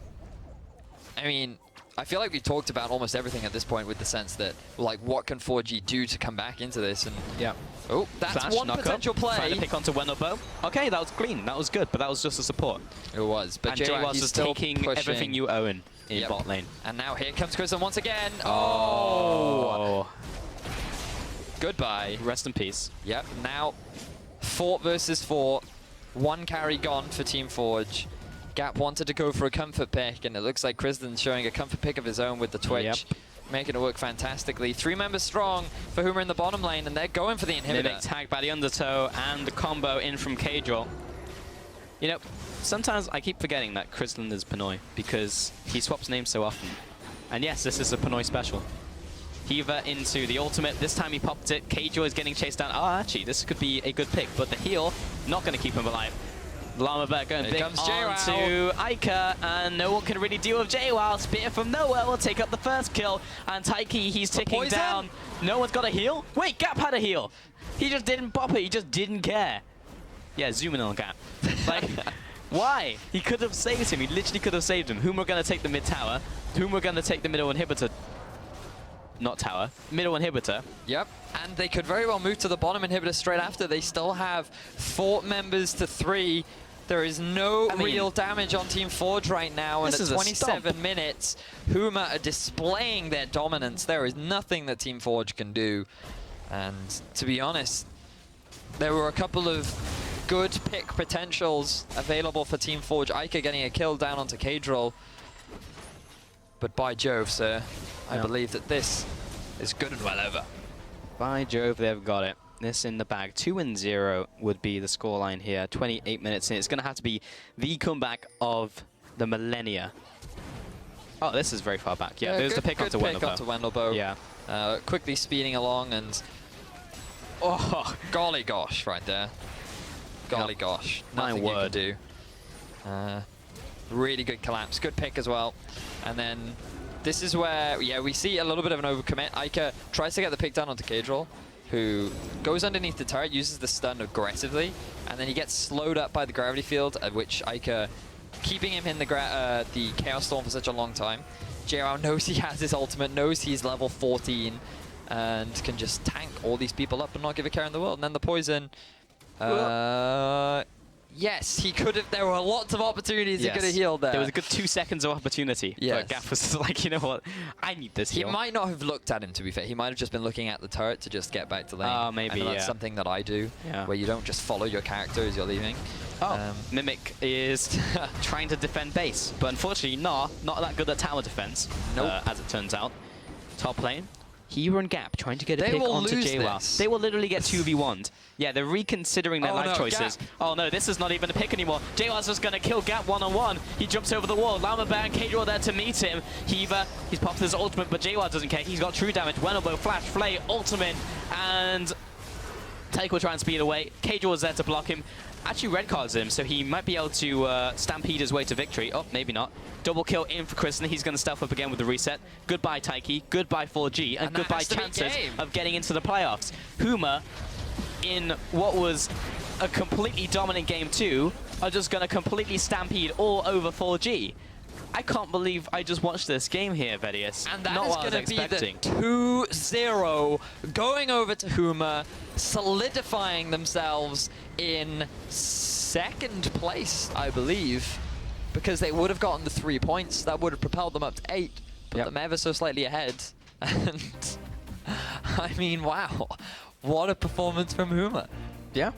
I mean, I feel like we talked about almost everything at this point with the sense that, like, what can 4G do to come back into this? And yeah. Oh, that's Flash, one potential play. Trying to pick onto Wenobo. Okay, that was clean. That was good, but that was just a support. It was. But and JWowz he's is still taking pushing. everything you own in bot lane. And now here comes Kristen once again. Oh. Goodbye. Rest in peace. Yep. Now, 4 versus 4. 1 carry gone for Team Forge. Gap wanted to go for a comfort pick, and it looks like Kristen's showing a comfort pick of his own with the Twitch. Yep. Making it work fantastically. 3 members strong for Huma in the bottom lane, and they're going for the inhibitor. Mimic tag by the undertow, and the combo in from K-Draw. You know, sometimes I keep forgetting that Kristen is Pinoy, because he swaps names so often. And yes, this is a Pinoy special. Hiva into the ultimate. This time he popped it. K-Draw is getting chased down. Oh, actually, this could be a good pick, but the heal, not going to keep him alive. Llama Bear going big onto Ica, and no one can really deal with JWowz. Spear from nowhere will take up the first kill, and Taiki, he's ticking down. No one's got a heal? Wait, Gap had a heal. He just didn't pop it, he just didn't care. Yeah, zoom in on Gap. Like, why? He could have saved him, he literally could have saved him. Huma going to take the mid tower, Huma going to take the middle inhibitor. Not tower, middle inhibitor. Yep, and they could very well move to the bottom inhibitor straight after. They still have 4 members to 3. There is no real damage on Team Forge right now, and at 27 minutes, Huma are displaying their dominance. There is nothing that Team Forge can do. And to be honest, there were a couple of good pick potentials available for Team Forge. Ica getting a kill down onto K-Draw. But by Jove, sir, I believe that this is good and well over. By Jove, they've got it. This in the bag. 2-0 would be the scoreline here. 28 minutes in. It's going to have to be the comeback of the millennia. Oh, this is very far back. Yeah, there's the pick onto Wendelboe. Yeah. Quickly speeding along and... Oh, golly gosh, right there. Golly gosh. Nothing you can do. Really good collapse. Good pick as well. And then this is where, yeah, we see a little bit of an overcommit. Ica tries to get the pick down onto K-Draw, who goes underneath the turret, uses the stun aggressively, and then he gets slowed up by the gravity field, at which Ica, keeping him in the Chaos Storm for such a long time. JWowz knows he has his ultimate, knows he's level 14, and can just tank all these people up and not give a care in the world. And then the poison... yes, he could have. There were lots of opportunities he could have healed there. There was a good 2 seconds of opportunity. Yes. But Gaff was like, you know what? I need this heal. He might not have looked at him, to be fair. He might have just been looking at the turret to just get back to lane. Oh, maybe, and that's something that I do, where you don't just follow your character as you're leaving. Oh, Mimic is trying to defend base, but unfortunately not that good at tower defense, as it turns out. Top lane, Hero and Gap trying to get a pick onto JWowz. They will literally get 2v1'd. Yeah, they're reconsidering their life choices. Gap. Oh no, this is not even a pick anymore. JWowz is going to kill Gap one-on-one. He jumps over the wall. Llama Bear and K-Draw there to meet him. He's popped his ultimate, but JWowz doesn't care. He's got true damage. Wendelboe, Flash, Flay, ultimate, and Taiki will try and speed away. K-Draw is there to block him. Actually red cards him, so he might be able to stampede his way to victory. Oh, maybe not. Double kill in for Kristen. He's going to stealth up again with the reset. Goodbye, Taiki. Goodbye, 4G. And goodbye chances of getting into the playoffs. Huma, in what was a completely dominant game 2, are just going to completely stampede all over 4G. I can't believe I just watched this game here, Vedius. And that is going to be the 2-0 going over to Huma, solidifying themselves in 2nd place, I believe, because they would have gotten the 3 points. That would have propelled them up to 8, put them ever so slightly ahead. And I mean, wow, what a performance from Huma. Yeah.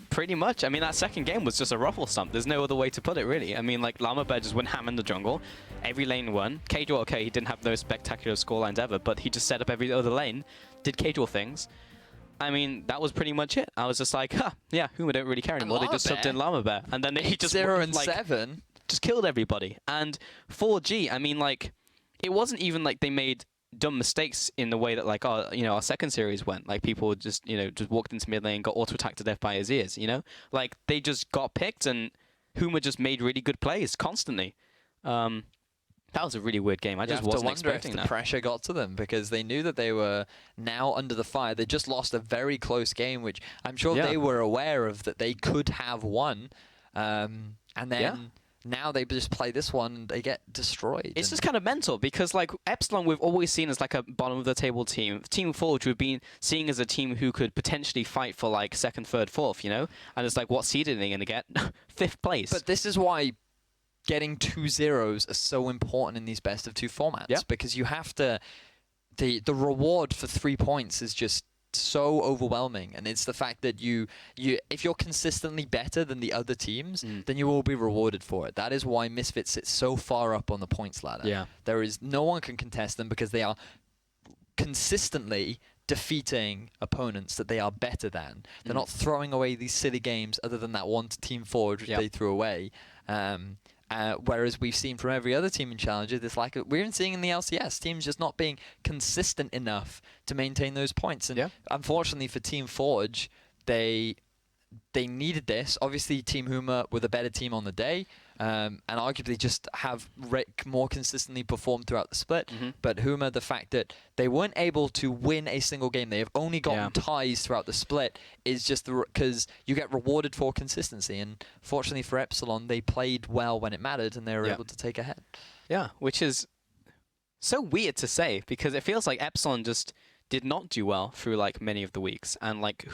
Pretty much. I mean, that second game was just a ruffle stump. There's no other way to put it, really. I mean, like, Llama Bear just went ham in the jungle. Every lane won. Casual, okay, he didn't have no spectacular scorelines ever, but he just set up every other lane, did casual things. I mean, that was pretty much it. I was just like, huh, yeah, Huma don't really care anymore. They just subbed in Llama Bear. And then he just 0 and like, 7. Just killed everybody. And 4G, I mean, like, it wasn't even like they made dumb mistakes in the way that, like, our second series went. Like, people just, just walked into mid lane, got auto-attacked to death by his ears, Like, they just got picked, and Huma just made really good plays constantly. That was a really weird game. I just wasn't expecting that. The pressure got to them because they knew that they were now under the fire. They just lost a very close game, which I'm sure they were aware of that they could have won. And then now they just play this one and they get destroyed. It's just kind of mental because, like, Epsilon we've always seen as like a bottom of the table team. Team Forge we've been seeing as a team who could potentially fight for like second, third, fourth, And it's like, what seed are they going to get? 5th place. But this is why getting 2 zeros are so important in these best of 2 formats because you have to. The reward for 3 points is just so overwhelming, and it's the fact that if you're consistently better than the other teams, then you will be rewarded for it. That is why Misfits sit so far up on the points ladder. Yeah, no one can contest them because they are consistently defeating opponents that they are better than. They're not throwing away these silly games other than that one to Team Forge which they threw away. Whereas we've seen from every other team in Challenger, it's like we're even seeing in the LCS, teams just not being consistent enough to maintain those points. And unfortunately for Team Forge, they needed this. Obviously, Team Huma were the better team on the day, and arguably just have more consistently performed throughout the split. But Huma, the fact that they weren't able to win a single game, they have only gotten ties throughout the split, is just because you get rewarded for consistency. And fortunately for Epsilon, they played well when it mattered, and they were able to take ahead. Yeah, which is so weird to say because it feels like Epsilon just did not do well through like many of the weeks, and like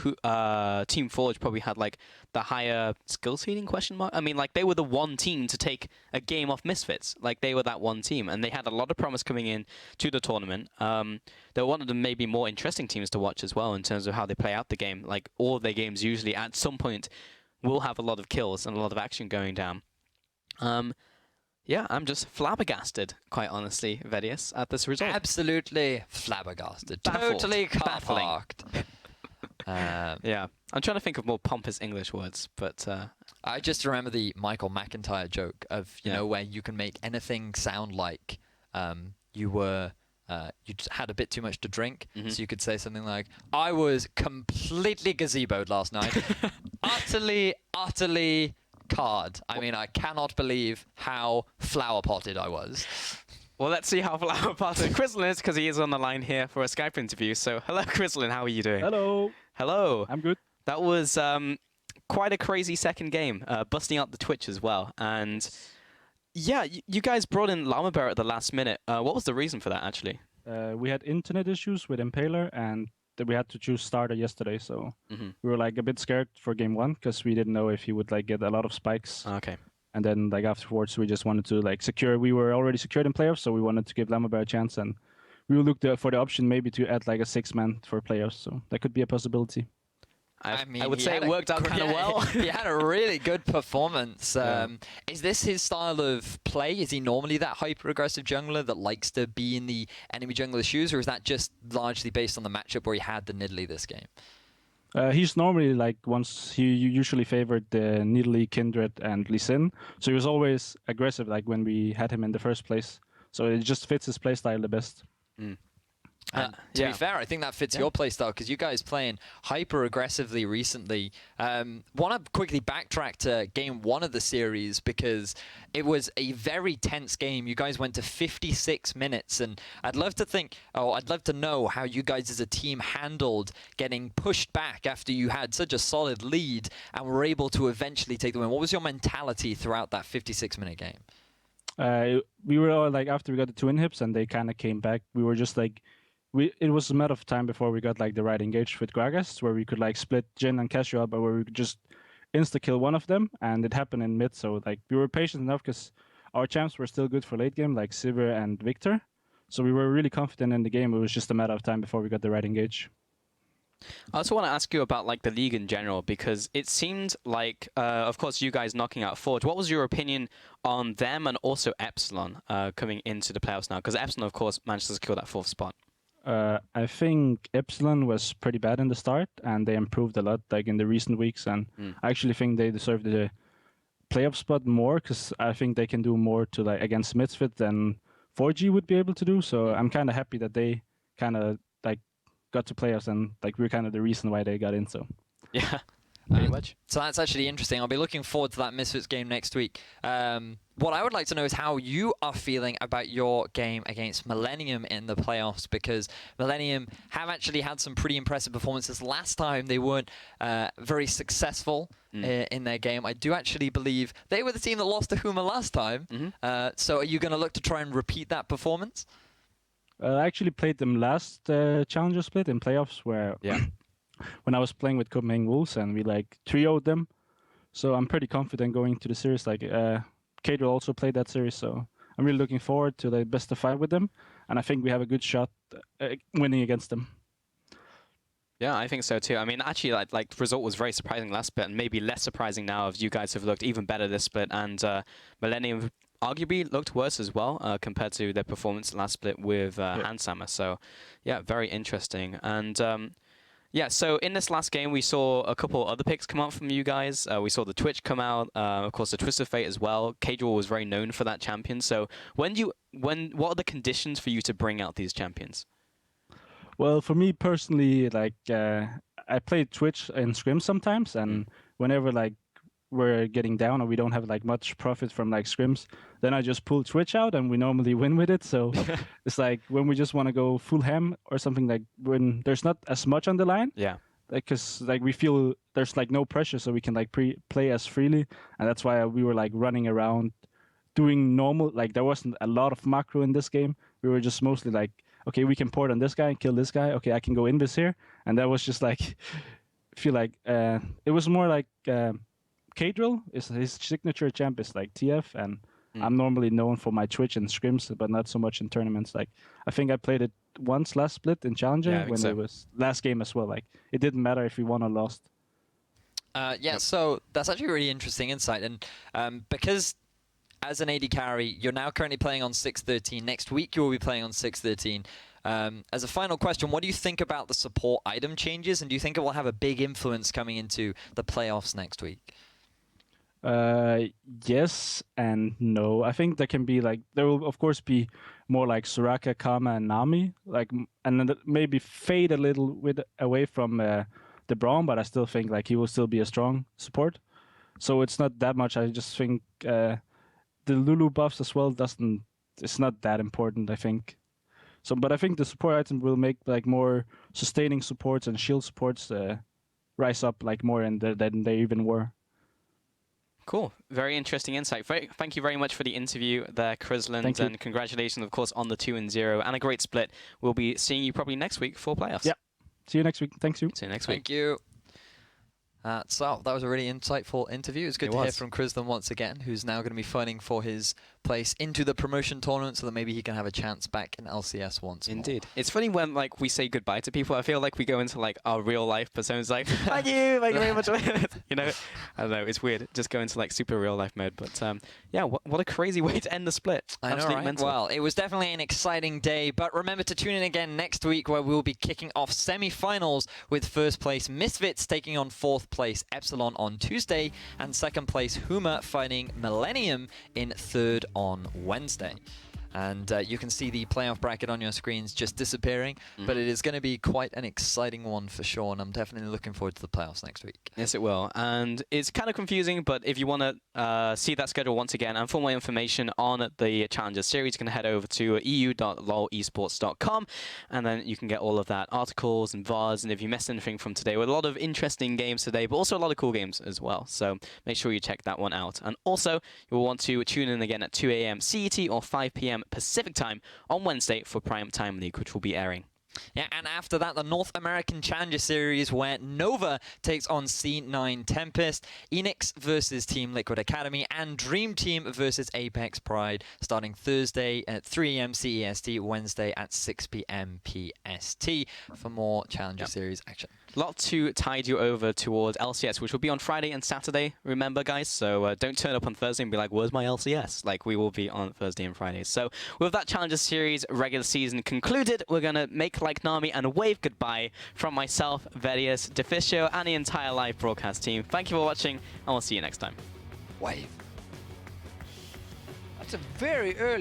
Team Forge probably had like the higher skill ceiling question mark. I mean, like they were the one team to take a game off Misfits. Like they were that one team, and they had a lot of promise coming in to the tournament. They were one of the maybe more interesting teams to watch as well in terms of how they play out the game. Like all of their games usually at some point will have a lot of kills and a lot of action going down. Yeah, I'm just flabbergasted, quite honestly, Vedius, at this result. Absolutely flabbergasted. Baffled. Totally Baffling. car-parked. Yeah, I'm trying to think of more pompous English words, but... I just remember the Michael McIntyre joke of, you know, where you can make anything sound like you just had a bit too much to drink. So you could say something like, I was completely gazeboed last night. utterly card. I mean, I cannot believe how flower-potted I was. Well, let's see how flower-potted Chrislin is, because he is on the line here for a Skype interview. So, hello, Chrislin. How are you doing? Hello. Hello. I'm good. That was quite a crazy second game, busting out the Twitch as well. And, yeah, you guys brought in Llama Bear at the last minute. What was the reason for that, actually? We had internet issues with Impaler, and we had to choose starter yesterday, so we were like a bit scared for game 1 because we didn't know if he would like get a lot of spikes. Okay. And then like afterwards we just wanted to like secure. We were already secured in playoffs, so we wanted to give Llama Bear a chance, and we will look for the option maybe to add like a 6-man for playoffs. So that could be a possibility. I would say it worked out kind of well. He had a really good performance. Is this his style of play? Is he normally that hyper-aggressive jungler that likes to be in the enemy jungler's shoes, or is that just largely based on the matchup where he had the Nidalee this game? He's normally like he usually favored the Nidalee, Kindred, and Lee Sin. So he was always aggressive like when we had him in the first place. So it just fits his playstyle the best. And to be fair, I think that fits your playstyle because you guys playing hyper aggressively recently. Want to quickly backtrack to game 1 of the series because it was a very tense game. You guys went to 56 minutes, and I'd love to know how you guys as a team handled getting pushed back after you had such a solid lead and were able to eventually take the win. What was your mentality throughout that 56-minute game? We were all like after we got the 2 inhibs and they kind of came back. We were just like. It was a matter of time before we got like the right engage with Gragas, where we could like split Jhin and Casio up, but where we could just insta-kill one of them, and it happened in mid. So like we were patient enough because our champs were still good for late game, like Sivir and Victor. So we were really confident in the game. It was just a matter of time before we got the right engage. I also want to ask you about like the league in general, because it seemed like, of course, you guys knocking out Forge. What was your opinion on them and also Epsilon coming into the playoffs now? Because Epsilon, of course, managed to secure that 4th spot. I think Epsilon was pretty bad in the start, and they improved a lot like in the recent weeks. And I actually think they deserve the playoff spot more, because I think they can do more to like against Misfit than 4G would be able to do. So I'm kind of happy that they kind of like got to playoffs, and like we're kind of the reason why they got in. So yeah, pretty much. So that's actually interesting. I'll be looking forward to that Misfits game next week. What I would like to know is how you are feeling about your game against Millennium in the playoffs, because Millennium have actually had some pretty impressive performances. Last time they weren't very successful in their game. I do actually believe they were the team that lost to Huma last time. So are you going to look to try and repeat that performance? I actually played them last Challenger split in playoffs, where when I was playing with Copenhagen Wolves, and we like trioed them. So I'm pretty confident going to the series. Like Kato also played that series, so I'm really looking forward to the best of 5 with them, and I think we have a good shot winning against them. Yeah, I think so too. I mean, actually, like the result was very surprising last split, and maybe less surprising now if you guys have looked even better this split, and Millennium arguably looked worse as well compared to their performance last split with Handsammer. So, yeah, very interesting. And yeah, so in this last game, we saw a couple other picks come out from you guys. We saw the Twitch come out, of course, the Twist of Fate as well. Cajal was very known for that champion. So what are the conditions for you to bring out these champions? Well, for me personally, like I play Twitch in scrims sometimes, and whenever like we're getting down or we don't have like much profit from like scrims, then I just pull Twitch out and we normally win with it. So it's like when we just want to go full ham or something, like when there's not as much on the line. Yeah. Because like we feel there's like no pressure, so we can like play as freely, and that's why we were like running around doing normal. Like there wasn't a lot of macro in this game. We were just mostly like, okay, we can port on this guy and kill this guy. Okay, I can go in this here, and that was just like feel like it was more like K-Drill is his signature champ is like TF, and I'm normally known for my Twitch and scrims, but not so much in tournaments. Like I think I played it once last split in Challenger when it was last game as well. Like it didn't matter if we won or lost. So that's actually a really interesting insight, and because as an AD carry, you're now currently playing on 6.13. Next week you will be playing on 6.13. As a final question, what do you think about the support item changes, and do you think it will have a big influence coming into the playoffs next week? Yes and no. I think there can be like, there will of course be more like Soraka, Kama, and Nami, like, and then maybe fade a little bit away from the Braum, but I still think like he will still be a strong support. So it's not that much. I just think the Lulu buffs as well it's not that important, I think. So, but I think the support item will make like more sustaining supports and shield supports rise up like more than they even were. Cool. Very interesting insight. Thank you very much for the interview there, Chrisland, and congratulations, of course, on the 2-0 and a great split. We'll be seeing you probably next week for playoffs. Yeah. See you next week. Thanks, you. See you next week. Thank you. So that was a really insightful interview. It's good to hear from Chrisland once again, who's now going to be fighting for his place into the promotion tournament so that maybe he can have a chance back in LCS once more. Indeed. It's funny when like we say goodbye to people. I feel like we go into like our real life personas like, thank you very much. You know, I don't know, it's weird. Just go into like super real life mode. But yeah, what a crazy way to end the split. I know, right? Mental. Well, it was definitely an exciting day, but remember to tune in again next week where we'll be kicking off semi-finals with first place Misfits taking on fourth place Epsilon on Tuesday, and second place Huma fighting Millennium in third on Wednesday. And you can see the playoff bracket on your screens just disappearing, but it is going to be quite an exciting one for sure, and I'm definitely looking forward to the playoffs next week. Yes, it will. And it's kind of confusing, but if you want to see that schedule once again and for more information on the Challenger series, you can head over to eu.lolesports.com, and then you can get all of that, articles and VODs, and if you missed anything from today, with a lot of interesting games today, but also a lot of cool games as well. So make sure you check that one out. And also, you'll want to tune in again at 2 AM CET or 5 PM Pacific time on Wednesday for Prime Time League, which will be airing. Yeah, and after that, the North American Challenger Series, where Nova takes on C9 Tempest, Enix versus Team Liquid Academy, and Dream Team versus Apex Pride, starting Thursday at 3 AM CEST, Wednesday at 6 PM PST for more Challenger Series action. lot to tide you over towards LCS, which will be on Friday and Saturday, remember, guys? So don't turn up on Thursday and be like, where's my LCS? Like, we will be on Thursday and Friday. So with that Challenger Series regular season concluded, we're going to make like Nami and wave goodbye from myself, Vedius, Deficio, and the entire live broadcast team. Thank you for watching, and we'll see you next time. Wave. That's a very early